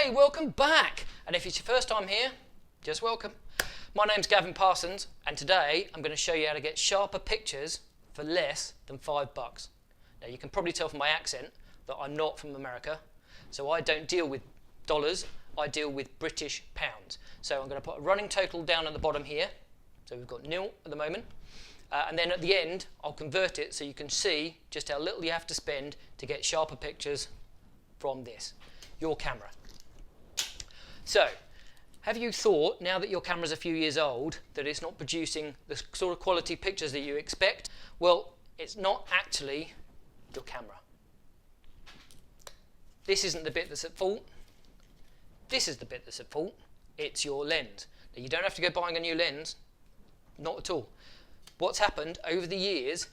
Hey, welcome back. And if it's your first time here, just welcome. My name's Gavin Parsons, and today I'm going to show you how to get sharper pictures for less than $5. Now you can probably tell from my accent that I'm not from America, so I don't deal with dollars, I deal with British pounds. So I'm going to put a running total down at the bottom here, so we've got nil at the moment, and then at the end I'll convert it so you can see just how little you have to spend to get sharper pictures from this, your camera. So, have you thought, now that your camera's a few years old, that it's not producing the sort of quality pictures that you expect? Well, it's not actually your camera. This isn't the bit that's at fault. This is the bit that's at fault. It's your lens. Now, you don't have to go buying a new lens, not at all. What's happened over the years,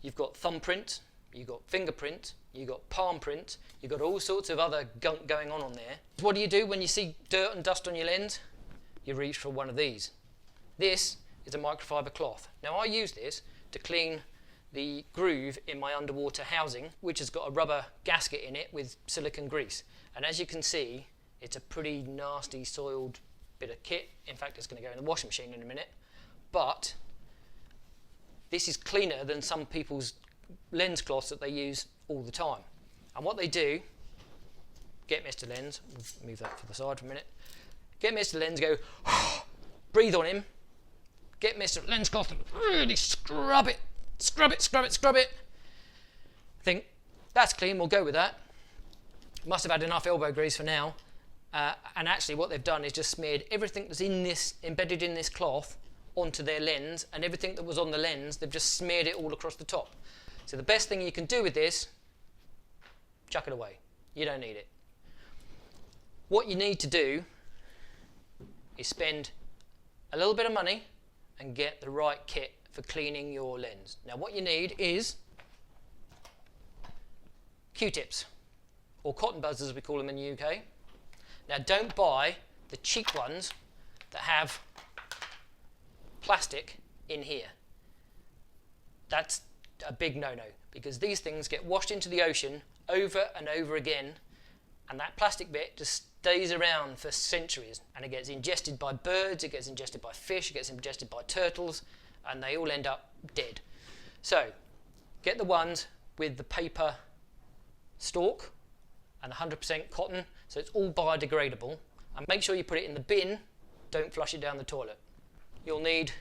you've got thumbprint, you've got fingerprint, you've got palm print, you've got all sorts of other gunk going on there. What do you do when you see dirt and dust on your lens? You reach for one of these. This is a microfiber cloth. Now I use this to clean the groove in my underwater housing, which has got a rubber gasket in it with silicone grease. And as you can see, it's a pretty nasty soiled bit of kit. In fact, it's going to go in the washing machine in a minute. But this is cleaner than some people's lens cloths that they use all the time. And what they do, get Mr. Lens, we'll move that to the side for a minute, get Mr. Lens, go, breathe on him, get Mr. Lens cloth and really scrub it, scrub it, scrub it, scrub it. Think, that's clean, we'll go with that. Must have had enough elbow grease for now. And actually what they've done is just smeared everything that's in this, embedded in this cloth, onto their lens, and everything that was on the lens, they've just smeared it all across the top. So the best thing you can do with this, chuck it away. You don't need it. What you need to do is spend a little bit of money and get the right kit for cleaning your lens. Now what you need is Q-tips, or cotton buds as we call them in the UK. Now don't buy the cheap ones that have plastic in here. That's a big no-no, because these things get washed into the ocean over and over again, and that plastic bit just stays around for centuries, and it gets ingested by birds, it gets ingested by fish, it gets ingested by turtles, and they all end up dead. So get the ones with the paper stalk and 100% cotton, so it's all biodegradable, and make sure you put it in the bin, don't flush it down the toilet. You'll need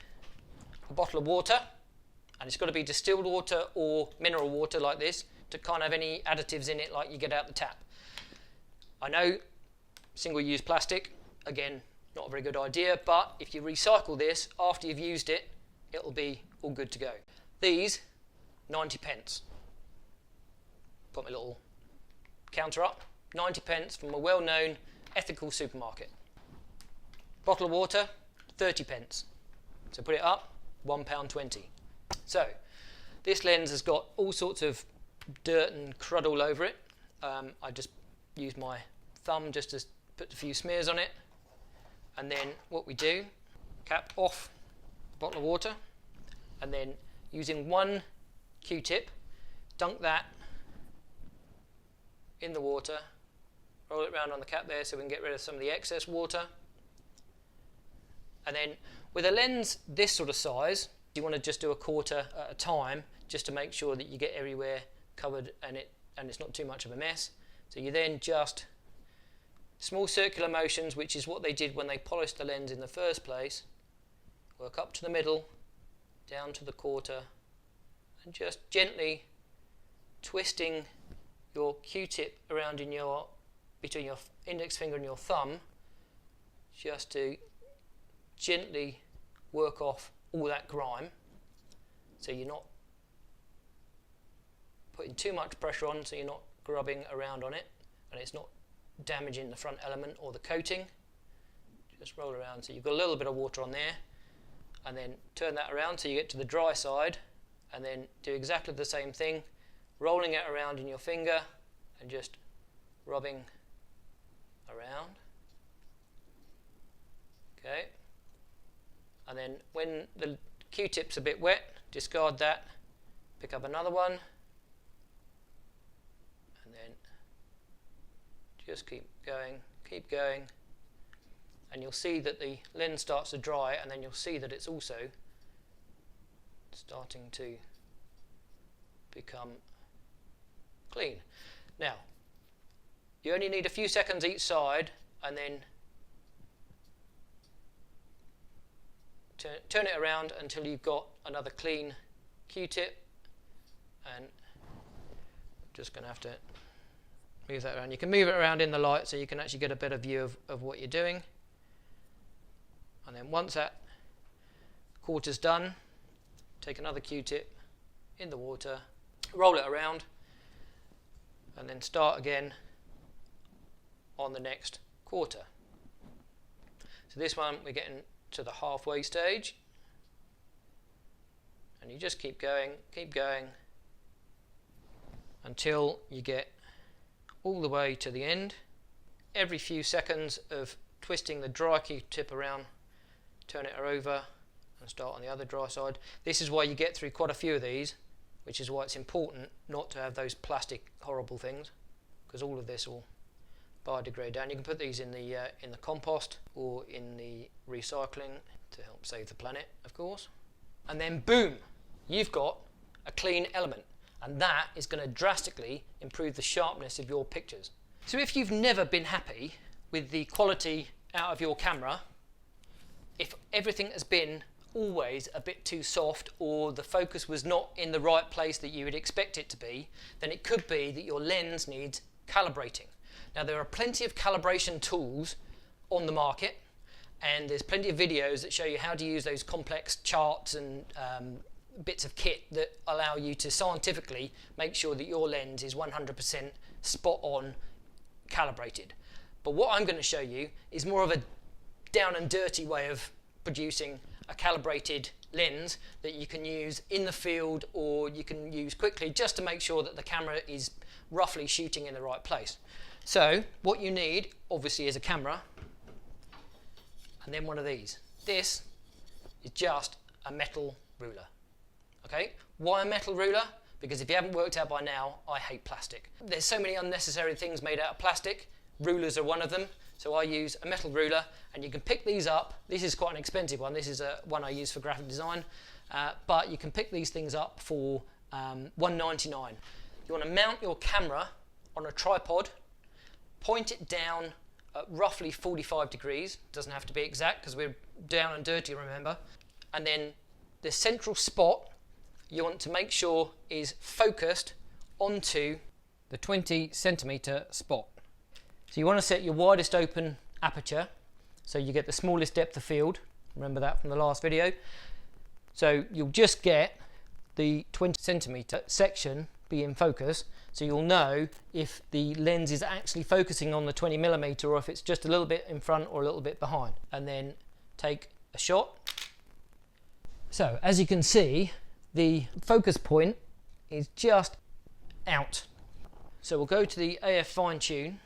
a bottle of water, and it's got to be distilled water or mineral water like this, to can't have any additives in it like you get out the tap. I know single-use plastic, again, not a very good idea, but if you recycle this after you've used it, it'll be all good to go. These, 90p. Put my little counter up, 90p from a well-known ethical supermarket. Bottle of water, 30p. So put it up, £1.20. So this lens has got all sorts of dirt and crud all over it. I just use my thumb just to put a few smears on it, and then what we do, cap off bottle of water, and then using one Q-tip, dunk that in the water, roll it around on the cap there so we can get rid of some of the excess water. And then with a lens this sort of size, you want to just do a quarter at a time, just to make sure that you get everywhere covered and it's not too much of a mess. So you then just small circular motions, which is what they did when they polished the lens in the first place. Work up to the middle, down to the quarter, and just gently twisting your Q-tip around between your index finger and your thumb, just to gently work off all that grime, so you're not putting too much pressure on, so you're not grubbing around on it and it's not damaging the front element or the coating. Just roll around so you've got a little bit of water on there, and then turn that around so you get to the dry side, and then do exactly the same thing, rolling it around in your finger and just rubbing around. Okay. And then when the Q-tip's a bit wet, discard that, pick up another one, and then just keep going, and you'll see that the lens starts to dry, and then you'll see that it's also starting to become clean. Now, you only need a few seconds each side, and then turn it around until you've got another clean Q-tip, and I'm just going to have to move that around. You can move it around in the light so you can actually get a better view of what you're doing. And then once that quarter's done, take another Q-tip in the water, roll it around, and then start again on the next quarter. So this one we're getting to the halfway stage, and you just keep going until you get all the way to the end. Every few seconds of twisting the dry Q-tip around, turn it over and start on the other dry side. This is why you get through quite a few of these, which is why it's important not to have those plastic horrible things, because all of this will biodegrade down. You can put these in the compost or in the recycling to help save the planet, of course. And then boom, you've got a clean element, and that is going to drastically improve the sharpness of your pictures. So if you've never been happy with the quality out of your camera, if everything has been always a bit too soft, or the focus was not in the right place that you would expect it to be, then it could be that your lens needs calibrating. Now, there are plenty of calibration tools on the market, and there's plenty of videos that show you how to use those complex charts and bits of kit that allow you to scientifically make sure that your lens is 100% spot on calibrated. But what I'm going to show you is more of a down and dirty way of producing a calibrated lens that you can use in the field, or you can use quickly just to make sure that the camera is roughly shooting in the right place. So what you need obviously is a camera, and then one of these. This is just a metal ruler. Okay, why a metal ruler? Because if you haven't worked out by now, I hate plastic. There's so many unnecessary things made out of plastic. Rulers are one of them. So I use a metal ruler, and you can pick these up. This is quite an expensive one. This is one I use for graphic design, but you can pick these things up for $1.99. You want to mount your camera on a tripod, point it down at roughly 45 degrees. Doesn't have to be exact because we're down and dirty, remember. And then the central spot you want to make sure is focused onto the 20 centimeter spot. So you want to set your widest open aperture so you get the smallest depth of field. Remember that from the last video. So you'll just get the 20 centimeter section be in focus, so you'll know if the lens is actually focusing on the 20 millimeter or if it's just a little bit in front or a little bit behind. And then take a shot. So as you can see, the focus point is just out. So we'll go to the AF fine tune,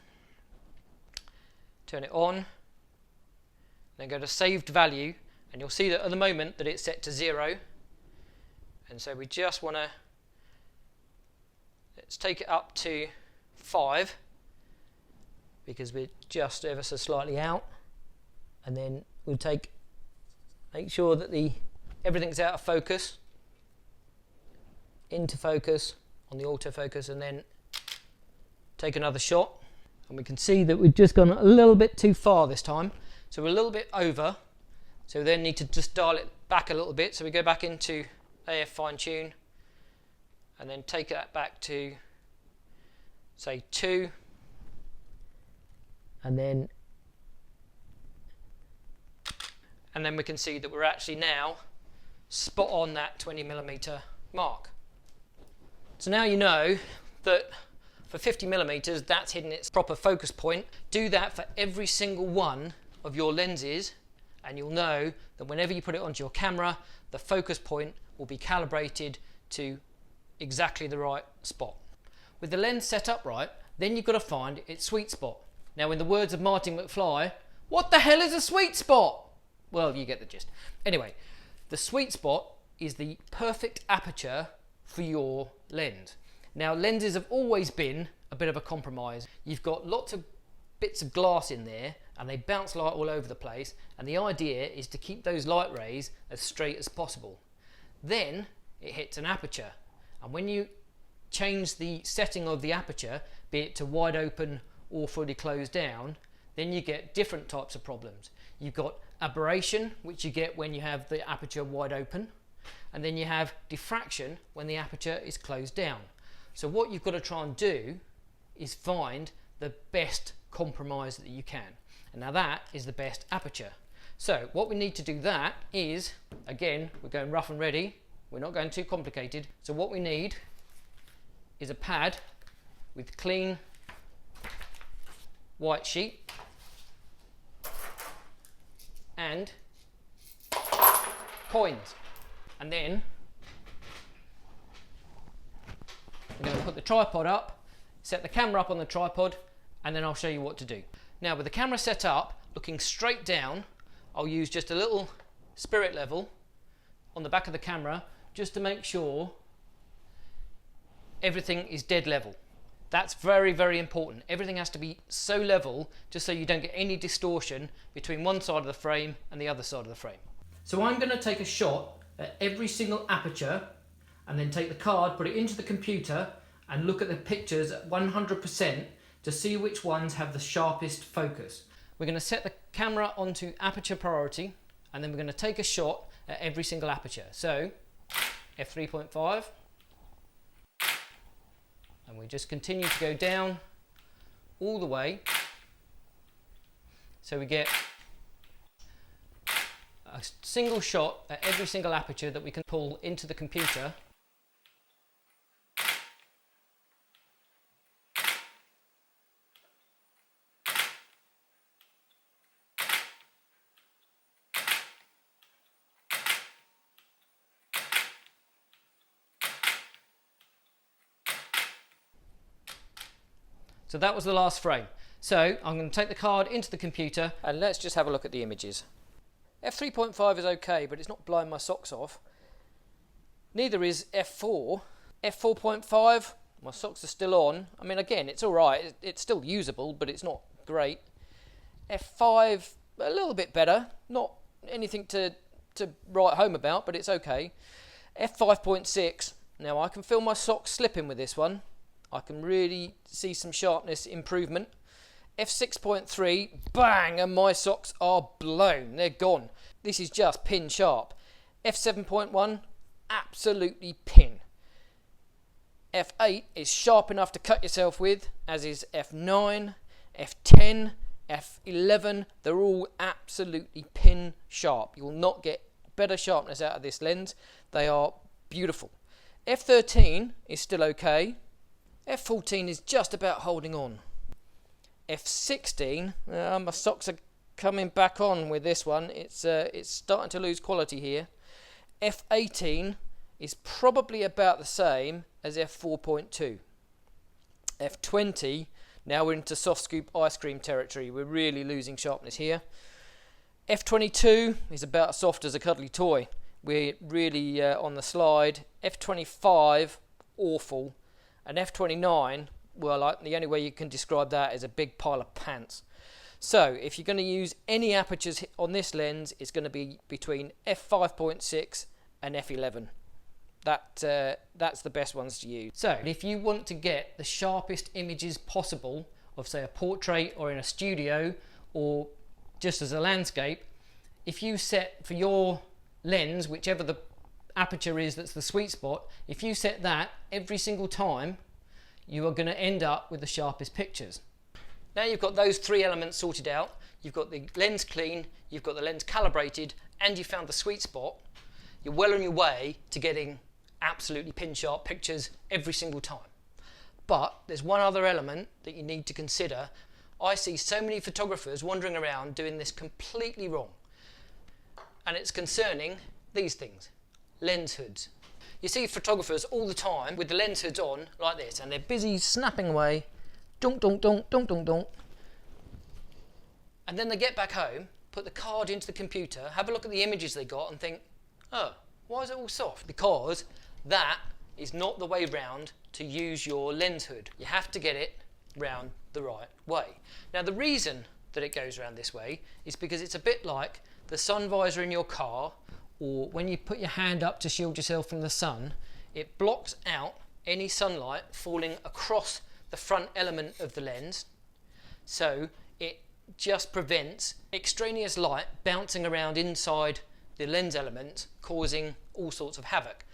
turn it on, then go to saved value, and you'll see that at the moment that it's set to 0. And so we just want to, let's take it up to 5 because we're just ever so slightly out, and then we'll make sure that everything's out of focus, into focus on the autofocus, and then take another shot. And we can see that we've just gone a little bit too far this time, so we're a little bit over, so we then need to just dial it back a little bit. So we go back into AF fine tune and then take that back to say 2, and then we can see that we're actually now spot on that 20 millimeter mark. So now you know that for 50 millimeters, that's hitting its proper focus point. Do that for every single one of your lenses, and you'll know that whenever you put it onto your camera, the focus point will be calibrated to exactly the right spot. With the lens set up right, then you've got to find its sweet spot. Now, in the words of Martin McFly, what the hell is a sweet spot? Well, you get the gist. Anyway, the sweet spot is the perfect aperture for your lens. Now, lenses have always been a bit of a compromise. You've got lots of bits of glass in there and they bounce light all over the place, and the idea is to keep those light rays as straight as possible. Then it hits an aperture, and when you change the setting of the aperture, be it to wide open or fully closed down, then you get different types of problems. You've got aberration, which you get when you have the aperture wide open, and then you have diffraction when the aperture is closed down. So what you've got to try and do is find the best compromise that you can, and now that is the best aperture. So what we need to do that is, again, we're going rough and ready, we're not going too complicated. So what we need is a pad with clean white sheet and coins, and then we're going to put the tripod up, set the camera up on the tripod, and then I'll show you what to do. Now with the camera set up looking straight down, I'll use just a little spirit level on the back of the camera just to make sure everything is dead level. That's very, very important. Everything has to be so level just so you don't get any distortion between one side of the frame and the other side of the frame. So I'm going to take a shot at every single aperture and then take the card, put it into the computer and look at the pictures at 100% to see which ones have the sharpest focus. We're going to set the camera onto aperture priority, and then we're going to take a shot at every single aperture. So f3.5, and we just continue to go down all the way so we get a single shot at every single aperture that we can pull into the computer. So that was the last frame. So I'm going to take the card into the computer and let's just have a look at the images. f3.5 is okay, but it's not blowing my socks off. Neither is f4. f4.5, my socks are still on. I mean, again, it's all right. It's still usable, but it's not great. f5, a little bit better. Not anything to write home about, but it's okay. f5.6, now I can feel my socks slipping with this one. I can really see some sharpness improvement. f6.3, bang, and my socks are blown. They're gone. This is just pin sharp. f7.1, absolutely pin. f8 is sharp enough to cut yourself with, as is f9, f10, f11. They're all absolutely pin sharp. You will not get better sharpness out of this lens. They are beautiful. f13 is still okay. f14 is just about holding on. f16, my socks are coming back on with this one. It's starting to lose quality here. f18 is probably about the same as f4.2. f20, now we're into soft scoop ice cream territory. We're really losing sharpness here. f22 is about as soft as a cuddly toy. We're really on the slide. f25, awful. And f29, well, the only way you can describe that is a big pile of pants. So if you're going to use any apertures on this lens, it's going to be between f5.6 and f11. That's the best ones to use. So if you want to get the sharpest images possible of, say, a portrait or in a studio or just as a landscape, if you set for your lens, whichever the aperture is that's the sweet spot, if you set that every single time, you are going to end up with the sharpest pictures. Now you've got those three elements sorted out, you've got the lens clean, you've got the lens calibrated, and you found the sweet spot, you're well on your way to getting absolutely pin sharp pictures every single time. But there's one other element that you need to consider. I see so many photographers wandering around doing this completely wrong, and it's concerning these things. Lens hoods. You see photographers all the time with the lens hoods on like this, and they're busy snapping away, dunk, dunk, dunk, dunk, dunk, dunk. And then they get back home, put the card into the computer, have a look at the images they got and think, oh, why is it all soft? Because that is not the way round to use your lens hood. You have to get it round the right way. Now the reason that it goes around this way is because it's a bit like the sun visor in your car, or when you put your hand up to shield yourself from the sun, it blocks out any sunlight falling across the front element of the lens, so it just prevents extraneous light bouncing around inside the lens element, causing all sorts of havoc.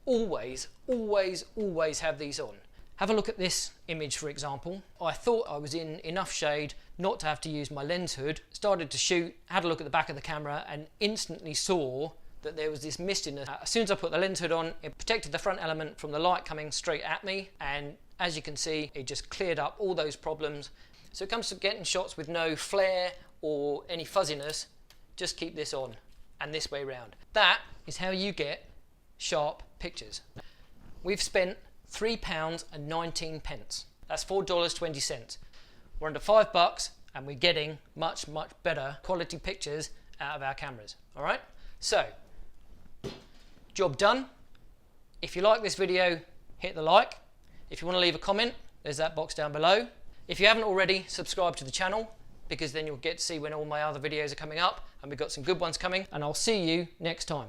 Always, always, always have these on. Have a look at this image, for example. I thought I was in enough shade not to have to use my lens hood, started to shoot, had a look at the back of the camera and instantly saw that there was this mistiness. As soon as I put the lens hood on, it protected the front element from the light coming straight at me, and as you can see, it just cleared up all those problems. So it comes to getting shots with no flare or any fuzziness, just keep this on and this way round. That is how you get sharp pictures. We've spent £3.19. That's $4.20. We're under $5 and we're getting much, much better quality pictures out of our cameras. All right, so job done. If you like this video, hit the like. If you want to leave a comment, there's that box down below. If you haven't already, subscribe to the channel, because then you'll get to see when all my other videos are coming up, and we've got some good ones coming, and I'll see you next time.